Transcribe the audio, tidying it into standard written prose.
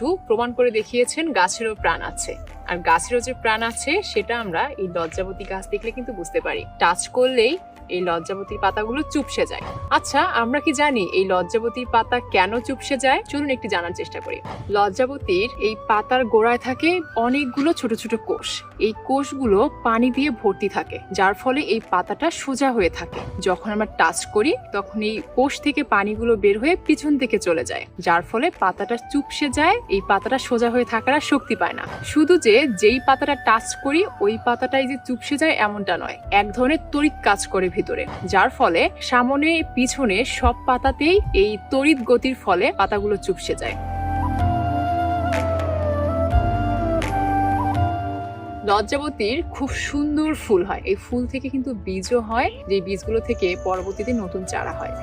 প্রমাণ করে দেখিয়েছেন গাছেরও প্রাণ আছে। আর গাছেরও যে প্রাণ আছে সেটা আমরা এই লজ্জাবতী গাছ দেখলে কিন্তু বুঝতে পারি। টাচ করলেই এই লজ্জাবতীর পাতাগুলো চুপসে যায়। আচ্ছা, আমরা কি জানি এই লজ্জাবতীর পাতা কেন চুপসে যায়? চলুন একটু জানার চেষ্টা করি। লজ্জাবতীর এই পাতার গোড়ায় থাকে অনেকগুলো ছোট ছোট কোষ। এই কোষগুলো পানি দিয়ে ভর্তি থাকে, যার ফলে এই পাতাটা সোজা হয়ে থাকে। যখন আমরা টাচ করি তখন এই কোষ থেকে পানিগুলো বের হয়ে পিছন থেকে চলে যায়, যার ফলে পাতাটা চুপসে যায়। এই পাতাটা সোজা হয়ে থাকার আর শক্তি পায় না। শুধু যেই পাতাটা টাচ করি ওই পাতাটাই যে চুপসে যায় এমনটা নয়, এক ধরনের তড়িৎ কাজ করে ভিতরে, যার ফলে সামনে পিছনে সব পাতাতেই এই তড়িৎ গতির ফলে পাতাগুলো চুপসে যায়। লজ্জাবতীর খুব সুন্দর ফুল হয়। এই ফুল থেকে কিন্তু বীজও হয়, যে বীজগুলো থেকে পরবর্তীতে নতুন চারা হয়।